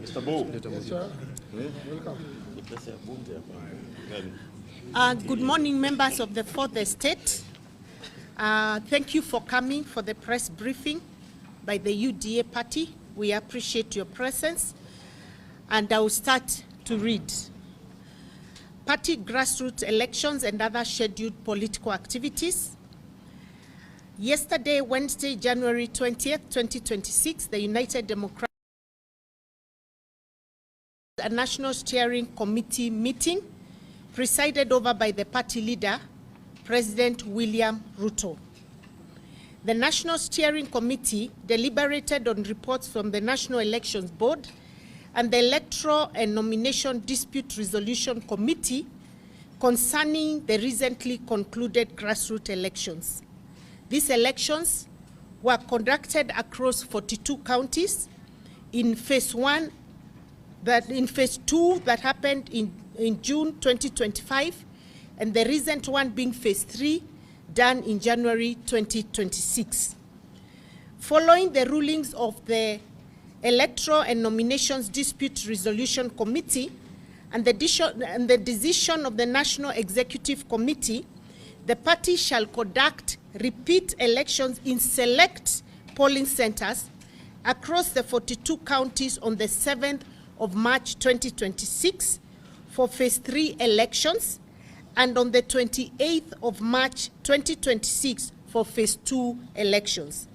Mr. Bo. Yes, sir. Welcome. Good morning, members of the Fourth Estate. Thank you for coming for the press briefing by the UDA party. We appreciate your presence. And I will start to read. Party grassroots elections and other scheduled political activities. Yesterday, Wednesday, January 20th, 2026, the United Democratic a National Steering Committee meeting presided over by the party leader, President William Ruto. The National Steering Committee deliberated on reports from the National Elections Board and the Electoral and Nomination Dispute Resolution Committee concerning the recently concluded grassroots elections. These elections were conducted across 42 counties in phase 1, in phase 2 that happened in June 2025, and the recent one being phase 3 done in January 2026. Following the rulings of the Electoral and Nominations Dispute Resolution Committee and the decision of the National Executive Committee, the party shall conduct repeat elections in select polling centers across the 42 counties on the 7th of March 2026 for phase 3 elections and on the 28th of March 2026 for phase 2 elections.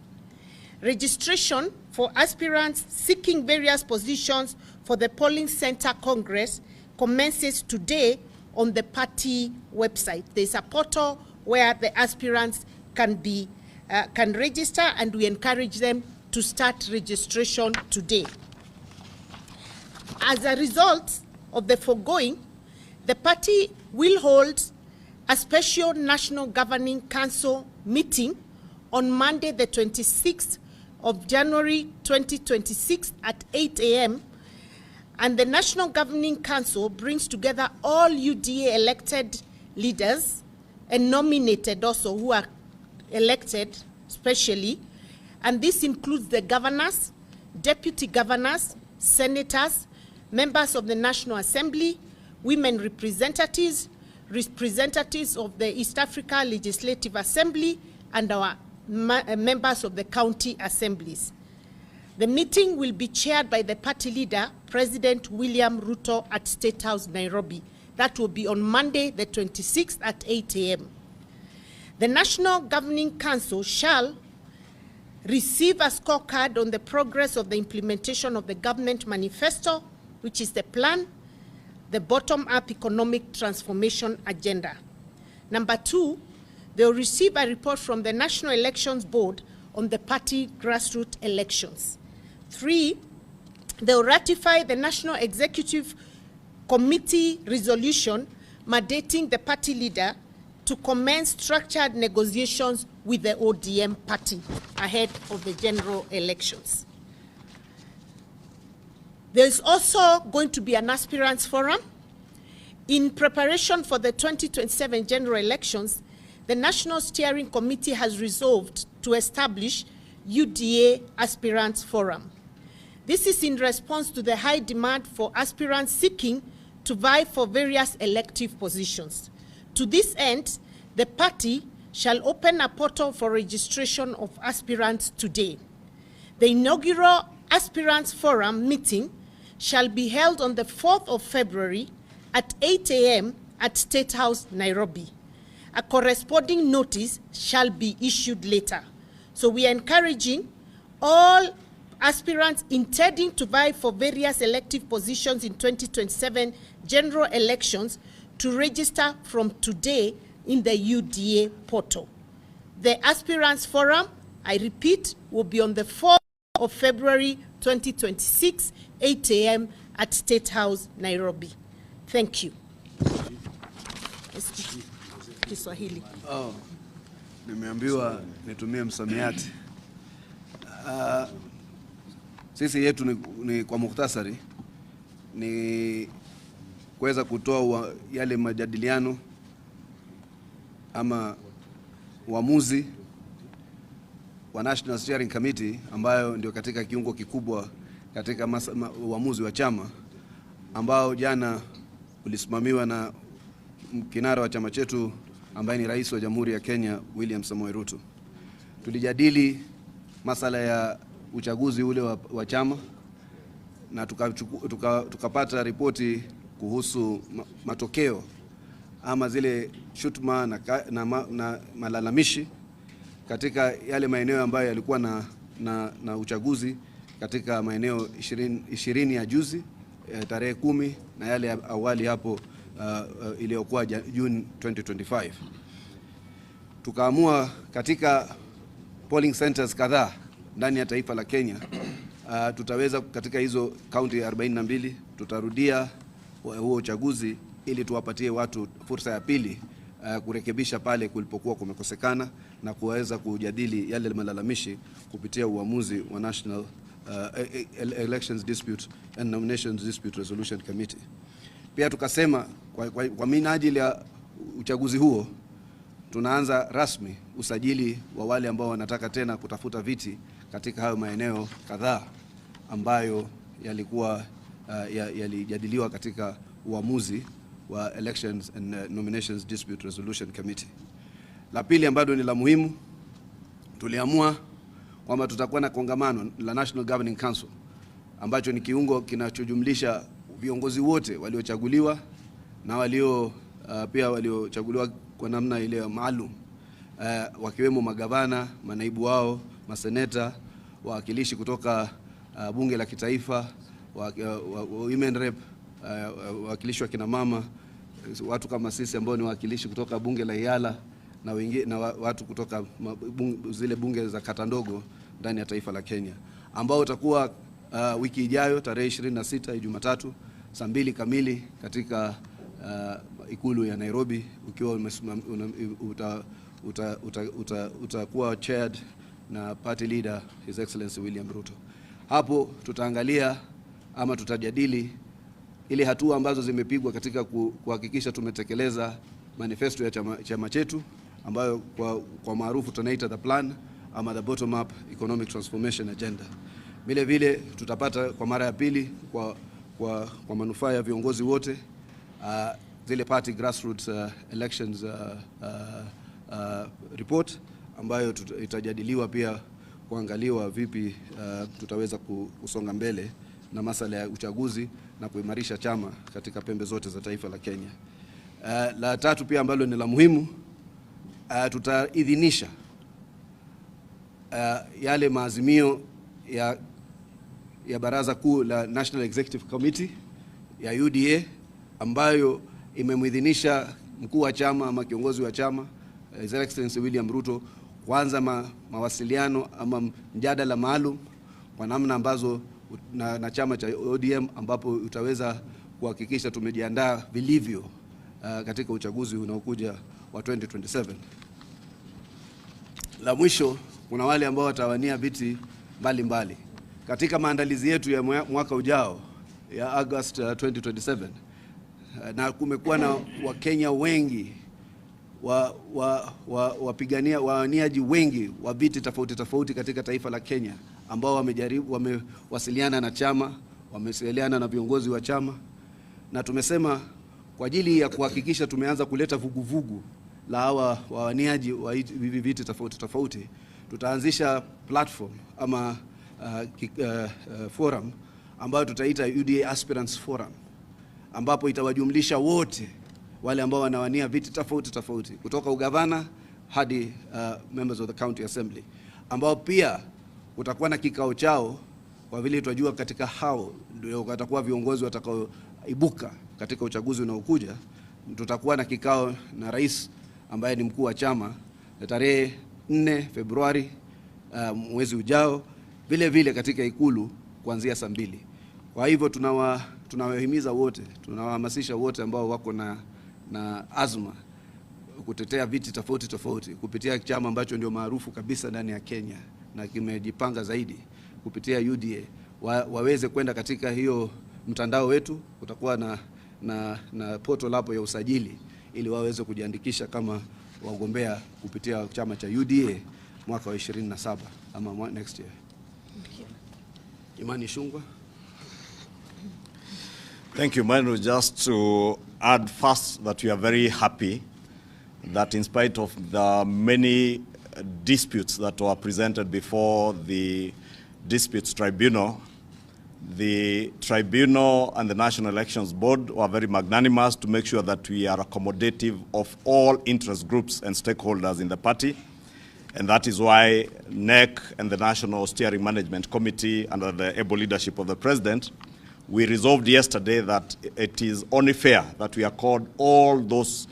Registration for aspirants seeking various positions for the polling center congress commences today on the party website. There's a portal where the aspirants can register, and we encourage them to start registration today. As a result of the foregoing, the party will hold a special National Governing Council meeting on Monday, the 26th of January 2026 at 8 a.m. And the National Governing Council brings together all UDA elected leaders and nominated also who are elected specially. And this includes the governors, deputy governors, senators, members of the National Assembly, women representatives, representatives of the East Africa Legislative Assembly, and our members of the county assemblies. The meeting will be chaired by the party leader, President William Ruto, at State House, Nairobi. That will be on Monday, the 26th at 8 a.m. The National Governing Council shall receive a scorecard on the progress of the implementation of the government manifesto, which is the plan, the bottom-up economic transformation agenda. Number 2, they will receive a report from the National Elections Board on the party grassroots elections. 3, they will ratify the National Executive Committee resolution mandating the party leader to commence structured negotiations with the ODM party ahead of the general elections. There is also going to be an aspirants forum. In preparation for the 2027 general elections, the National Steering Committee has resolved to establish UDA Aspirants Forum. This is in response to the high demand for aspirants seeking to vie for various elective positions. To this end, the party shall open a portal for registration of aspirants today. The inaugural Aspirants Forum meeting shall be held on the 4th of February at 8 a.m. at State House, Nairobi. A corresponding notice shall be issued later. So we are encouraging all aspirants intending to vie for various elective positions in 2027 general elections to register from today in the UDA portal. The Aspirants Forum, I repeat, will be on the 4th of February 2026, 8 a.m. at State House, Nairobi. Thank you. Kiswahili. Nimeambiwa nitumie msamiati. Sisi yetu ni kwa mukhtasari ni kuweza kutoa yale majadiliano ama uamuzi wa National Steering Committee ambayo ndio katika kiungo kikubwa katika uamuzi wa chama ambao jana ulisimamiwa na kinara wa chama chetu ambaye ni Rais wa Jamhuri ya Kenya William Samoei Ruto. Tulijadili masala ya uchaguzi ule wa chama na tukapata ripoti kuhusu matokeo ama zile shutuma na malalamishi katika yale maeneo ambayo yalikuwa na uchaguzi katika maeneo 20 ya juzi tarehe 10 na yale ya awali hapo iliyokuwa June 2025. Tukaamua katika polling centers kadhaa ndani ya taifa la Kenya tutaweza katika hizo kaunti 42 tutarudia huo uchaguzi ili tuwapatie watu fursa ya pili kurekebisha pale kulipokuwa kumekosekana na kuweza kujadili yale malalamishi kupitia uamuzi wa National Elections Dispute and Nominations Dispute Resolution Committee. Pia tukasema kwa minajili ya uchaguzi huo tunaanza rasmi usajili wa wale ambao wanataka tena kutafuta viti katika hayo maeneo kadhaa ambayo yalikuwa yalijadiliwa katika uamuzi wa Elections and Nominations Dispute Resolution Committee. La pili ambalo ni la muhimu, tuliamua kwamba tutakuwa na kongamano la National Governing Council ambacho ni kiungo kinachojumlisha viongozi wote waliochaguliwa na pia waliochaguliwa kwa namna ile maalum, wakiwemo magavana, manaibu wao, maseneta, wawakilishi kutoka bunge la kitaifa, women rep, wawakilishi wa kina mama, watu kama sisi ambao ni wawakilishi kutoka bunge la Iala na wengine na watu kutoka zile bunge za kata ndogo ndani ya taifa la Kenya, ambao utakuwa wiki ijayo tarehe 26 Jumatatu saa 2 kamili katika ikulu ya Nairobi, ukiwa utakuwa chaired na party leader His Excellency William Ruto. Hapo tutaangalia ama tutajadili ile hatua ambazo zimepigwa katika kuhakikisha tumetekeleza manifesto ya chama chetu ambayo kwa maarufu tunaita the plan ama the bottom up economic transformation agenda. Vile vile tutapata kwa mara ya pili kwa manufaa ya viongozi wote zile party grassroots elections report ambayo itajadiliwa pia kuangaliwa vipi tutaweza kusonga mbele na masala ya uchaguzi na kuimarisha chama katika pembe zote za taifa la Kenya. La tatu pia ambalo ni la muhimu, tutaidhinisha yale maazimio ya baraza kuu la National Executive Committee ya UDA ambayo imemuidhinisha mkuu wa chama ama kiongozi wa chama His Excellency William Ruto kuanza mawasiliano ama mjadala maalum kwa namna ambazo na chama cha ODM ambapo utaweza kuhakikisha tumejiandaa vilivyo katika uchaguzi unaokuja wa 2027. La mwisho, kuna wale ambao watawania viti mbalimbali katika maandalizi yetu ya mwaka ujao ya August 2027, na kumekuwa na Wakenya wengi wawaniaji wengi wa viti tofauti katika taifa la Kenya ambao wamewasiliana na chama, wamewasiliana na viongozi wa chama, na tumesema kwa ajili ya kuhakikisha tumeanza kuleta vuguvugu la hawa wawaniaji wa hivi viti tofauti, tutaanzisha platform ama forum ambayo tutaita UDA Aspirants Forum, ambapo itawajumlisha wote wale ambao wanawania viti tofauti kutoka ugavana hadi members of the county assembly, ambao pia utakuwa na kikao chao kwa vile tunajua katika hao ndio watakuwa viongozi watakaoibuka katika uchaguzi unaokuja. Tutakuwa na kikao na rais ambaye ni mkuu wa chama tarehe 4 Februari mwezi ujao, vile katika ikulu kuanzia saa 2. Kwa hivyo tunawahimiza wote, tunawahamasisha wote ambao wako na azma kutetea viti tofauti kupitia chama ambacho ndio maarufu kabisa ndani ya Kenya na kimejipanga zaidi kupitia UDA, waweze kwenda katika hiyo mtandao wetu. Kutakuwa na portal hapo ya usajili ili waweze kujiandikisha kama wagombea kupitia chama cha UDA mwaka wa 27 ama next year. Imani Shungwa. Thank you, Manu. Just to add first that we are very happy that in spite of the many disputes that were presented before the Disputes Tribunal, the Tribunal and the National Elections Board were very magnanimous to make sure that we are accommodative of all interest groups and stakeholders in the party. And that is why NEC and the National Steering Management Committee, under the able leadership of the President, we resolved yesterday that it is only fair that we accord all those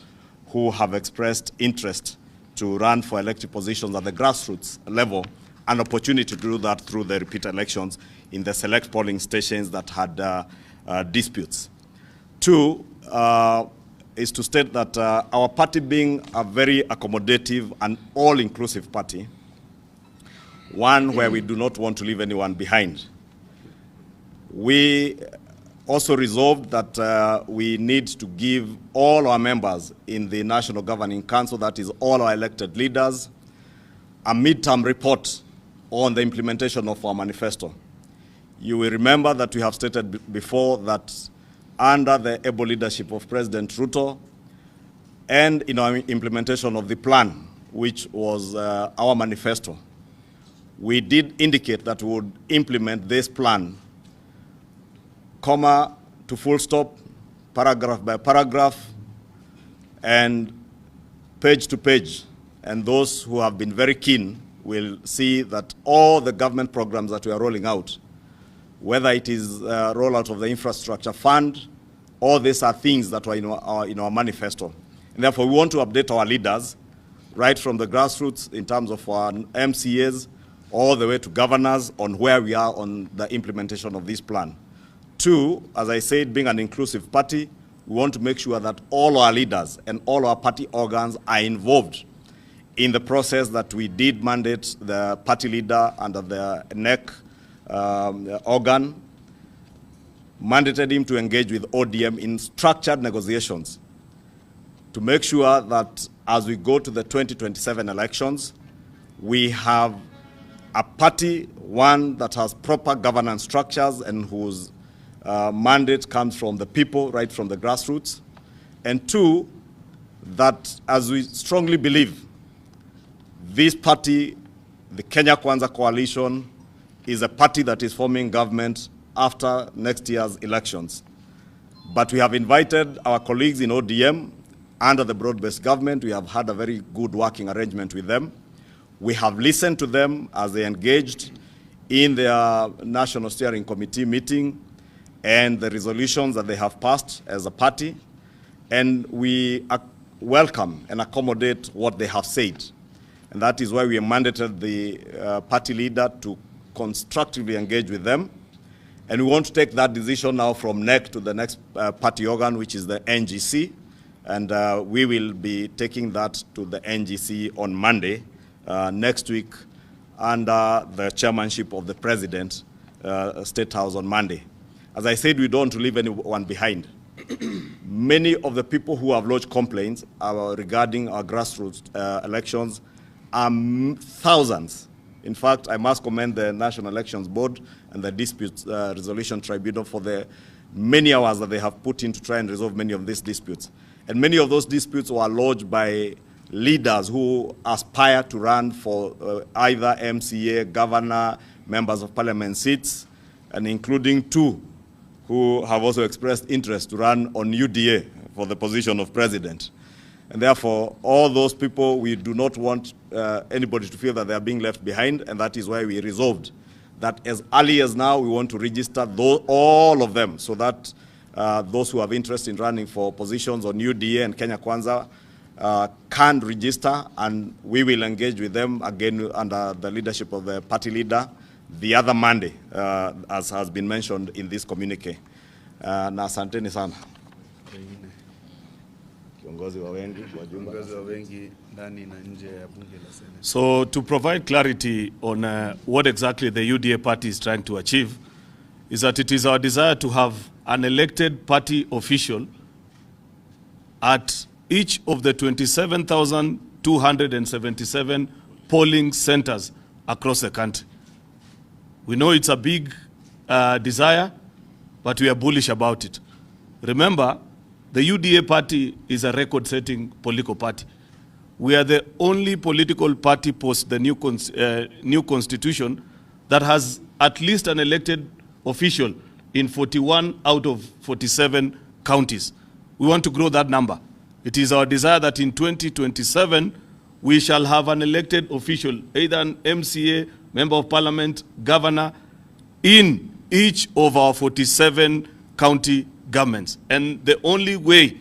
who have expressed interest to run for elected positions at the grassroots level an opportunity to do that through the repeat elections in the select polling stations that had disputes. Two, is to state that our party, being a very accommodative and all-inclusive party, one where we do not want to leave anyone behind, we also resolved that we need to give all our members in the National Governing Council, that is all our elected leaders, a midterm report on the implementation of our manifesto. You will remember that we have stated before that under the able leadership of President Ruto and in our implementation of the plan, which was our manifesto, we did indicate that we would implement this plan, comma to full stop, paragraph by paragraph, and page to page. And those who have been very keen will see that all the government programs that we are rolling out, whether it is rollout of the infrastructure fund, all these are things that were in our manifesto. And therefore, we want to update our leaders, right from the grassroots in terms of our MCAs, all the way to governors, on where we are on the implementation of this plan. Two, as I said, being an inclusive party, we want to make sure that all our leaders and all our party organs are involved in the process that we did mandate the party leader under the NEC organ, mandated him to engage with ODM in structured negotiations to make sure that as we go to the 2027 elections, we have a party, one that has proper governance structures and whose mandate comes from the people, right from the grassroots. And two, that as we strongly believe, this party, the Kenya Kwanza Coalition, is a party that is forming government after next year's elections. But we have invited our colleagues in ODM under the broad-based government. We have had a very good working arrangement with them. We have listened to them as they engaged in their National Steering Committee meeting and the resolutions that they have passed as a party. And we welcome and accommodate what they have said. And that is why we mandated the party leader to constructively engage with them. And we want to take that decision now from NEC to the next party organ, which is the NGC. And we will be taking that to the NGC on Monday next week under the chairmanship of the President, State House on Monday. As I said, we don't want to leave anyone behind. Many of the people who have lodged complaints regarding our grassroots elections are thousands. In fact, I must commend the National Elections Board and the Disputes Resolution Tribunal for the many hours that they have put in to try and resolve many of these disputes. And many of those disputes were lodged by leaders who aspire to run for either MCA, governor, members of parliament seats, and including two who have also expressed interest to run on UDA for the position of president. And therefore, all those people, we do not want anybody to feel that they are being left behind, and that is why we resolved that as early as now, we want to register all of them so that those who have interest in running for positions on UDA and Kenya Kwanza can register, and we will engage with them again under the leadership of the party leader the other Monday, as has been mentioned in this communique. Na asanteni sana. So to provide clarity on what exactly the UDA party is trying to achieve is that it is our desire to have an elected party official at each of the 27,277 polling centers across the country. We know it's a big desire, but we are bullish about it. Remember, the UDA party is a record-setting political party. We are the only political party post the new constitution that has at least an elected official in 41 out of 47 counties. We want to grow that number. It is our desire that in 2027, we shall have an elected official, either an MCA, member of parliament, governor, in each of our 47 county governments. And the only way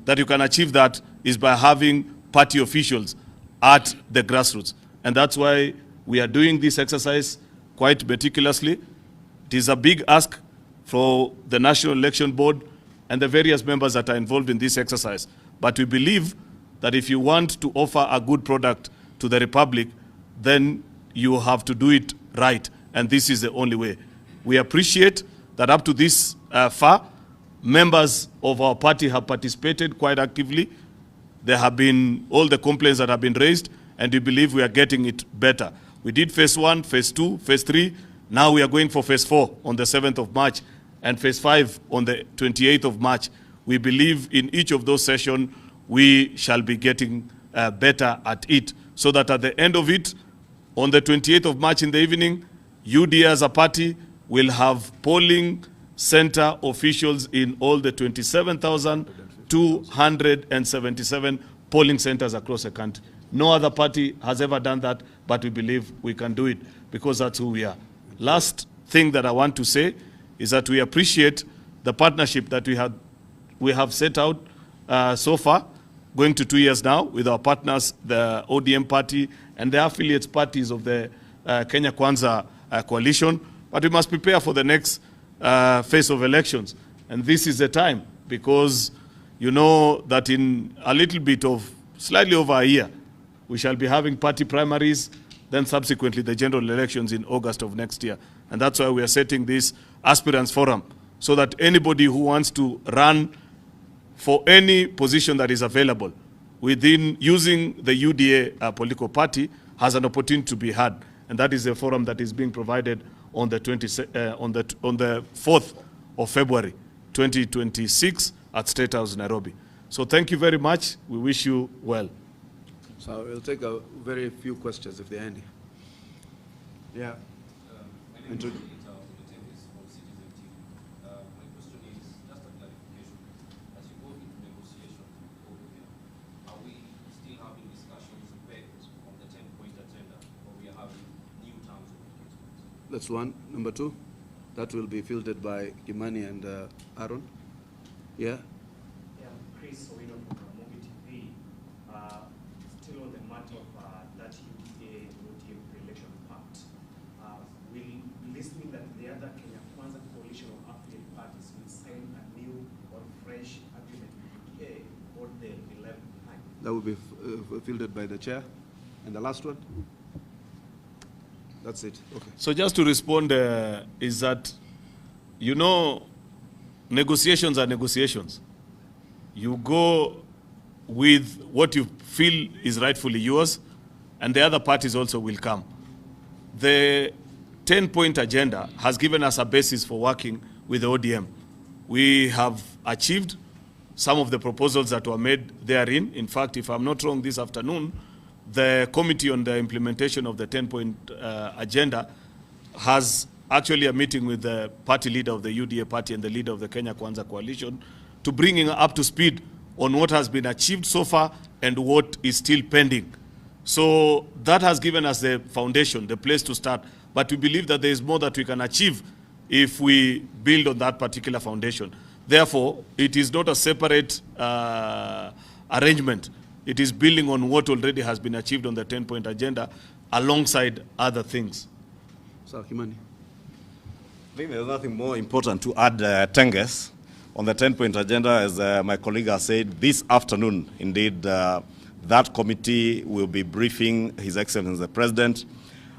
that you can achieve that is by having party officials at the grassroots. And that's why we are doing this exercise quite meticulously. It is a big ask for the National Election Board and the various members that are involved in this exercise. But we believe that if you want to offer a good product to the Republic, then you have to do it right. And this is the only way. We appreciate that up to this far, members of our party have participated quite actively. There have been all the complaints that have been raised, and we believe we are getting it better. We did phase 1, phase 2, phase 3. Now we are going for phase 4 on the 7th of March and phase 5 on the 28th of March. We believe in each of those sessions, we shall be getting better at it, so that at the end of it, on the 28th of March in the evening, UDA as a party will have polling center officials in all the 27,277 polling centers across the country. No other party has ever done that, but we believe we can do it because that's who we are. Last thing that I want to say is that we appreciate the partnership that we have set out so far, going to 2 years now, with our partners, the ODM party and the affiliates parties of the Kenya Kwanza coalition. But we must prepare for the next phase of elections. And this is the time, because you know that in a little bit of slightly over a year, we shall be having party primaries, then subsequently the general elections in August of next year. And that's why we are setting this aspirants forum, so that anybody who wants to run for any position that is available within using the UDA political party has an opportunity to be had. And that is a forum that is being provided on the 4th of February, 2026 at State House, Nairobi. So thank you very much. We wish you well. So we'll take a very few questions if there are any. Yeah. My question is just a clarification. As you go into negotiation, are we still having discussions based on the 10-point agenda, or we are having new terms of engagement? That's one. Number two, that will be fielded by Kimani and Aaron. Yeah. Chris Owino from Movie TV. Still on the matter of that UDA election pact. Will this mean that the other Kenya Kwanza coalition of affiliate parties will sign a new or fresh agreement with UDA, or they'll be left behind? That will be fielded by the chair. And the last one? That's it. Okay. So just to respond is that, you know, negotiations are negotiations. You go with what you feel is rightfully yours, and the other parties also will come. The 10-point agenda has given us a basis for working with the ODM. We have achieved some of the proposals that were made therein. In fact, if I'm not wrong, this afternoon, the committee on the implementation of the 10-point agenda has actually a meeting with the party leader of the UDA party and the leader of the Kenya Kwanza coalition to bring up to speed on what has been achieved so far and what is still pending. So that has given us the foundation, the place to start. But we believe that there is more that we can achieve if we build on that particular foundation. Therefore, it is not a separate arrangement. It is building on what already has been achieved on the 10-point agenda alongside other things. So, Kimani. I think there's nothing more important to add, Tenges. On the 10-point agenda, as my colleague has said, this afternoon, indeed, that committee will be briefing His Excellency the President.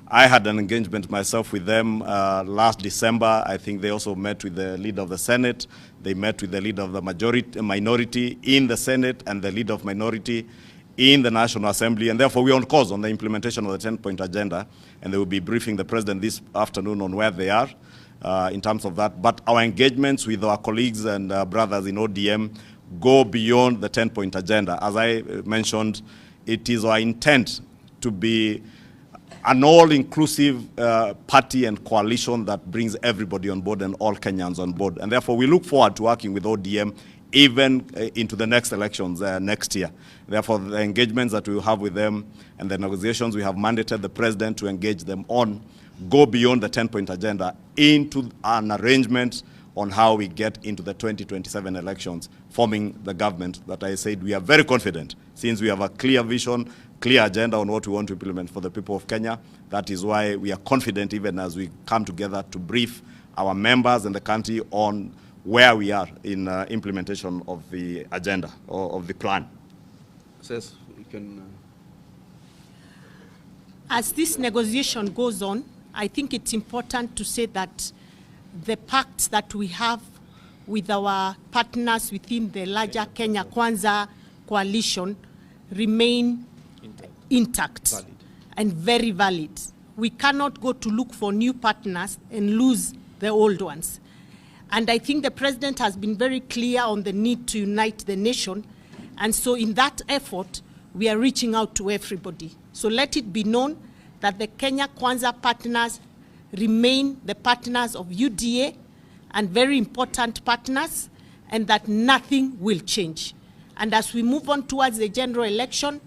I had an engagement myself with them last December. I think they also met with the leader of the Senate. They met with the leader of the minority in the Senate and the leader of minority in the National Assembly. And therefore, we're on course on the implementation of the 10-point agenda. And they will be briefing the President this afternoon on where they are. in terms of that. But our engagements with our colleagues and brothers in ODM go beyond the 10-point agenda. As I mentioned, it is our intent to be an all-inclusive party and coalition that brings everybody on board and all Kenyans on board. And therefore, we look forward to working with ODM even into the next elections next year. Therefore, the engagements that we have with them and the negotiations we have mandated the president to engage them on go beyond the 10-point agenda into an arrangement on how we get into the 2027 elections, forming the government that I said we are very confident, since we have a clear vision, clear agenda on what we want to implement for the people of Kenya. That is why we are confident even as we come together to brief our members and the country on where we are in implementation of the agenda or of the plan. Says we can. As this negotiation goes on, I think it's important to say that the pacts that we have with our partners within the larger Kenya Kwanza coalition remain intact and very valid. We cannot go to look for new partners and lose the old ones. And I think the president has been very clear on the need to unite the nation. And so in that effort, we are reaching out to everybody. So let it be known that the Kenya Kwanza partners remain the partners of UDA and very important partners, and that nothing will change. And as we move on towards the general election,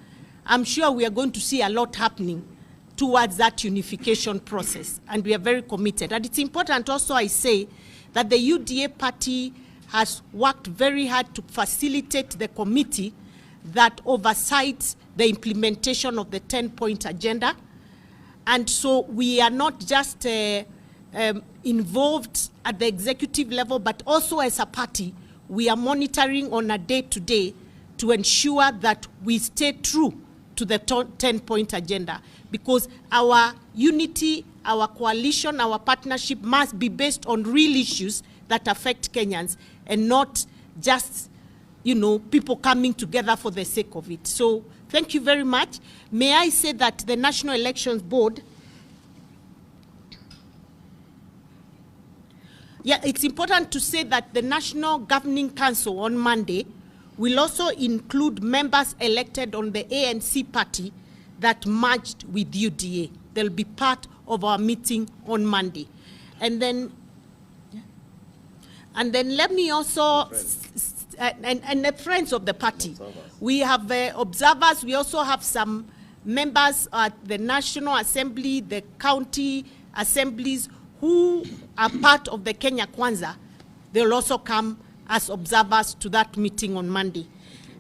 I'm sure we are going to see a lot happening towards that unification process, and we are very committed. And it's important also, I say, that the UDA party has worked very hard to facilitate the committee that oversights the implementation of the 10-point agenda. And so we are not just involved at the executive level, but also as a party, we are monitoring on a day-to-day to ensure that we stay true to the 10-point agenda, because our unity, our coalition, our partnership must be based on real issues that affect Kenyans and not just, people coming together for the sake of it. So thank you very much. May I say that the National Elections Board, it's important to say that the National Governing Council on Monday will also include members elected on the ANC party that merged with UDA. They'll be part of our meeting on Monday. And then let me also, and the friends of the party. We have observers. We also have some members at the National Assembly, the county assemblies, who are part of the Kenya Kwanza. They'll also come as observers to that meeting on Monday.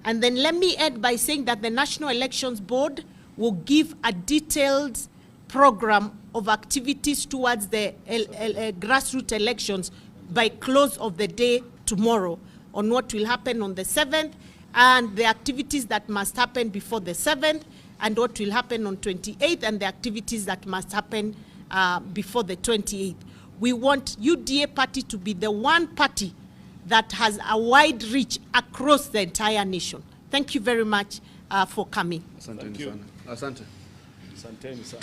And then let me add by saying that the National Elections Board will give a detailed program of activities towards the grassroots elections by close of the day tomorrow on what will happen on the 7th and the activities that must happen before the 7th and what will happen on 28th and the activities that must happen before the 28th. We want UDA party to be the one party that has a wide reach across the entire nation. Thank you very much for coming. Asante. Asante. Asante.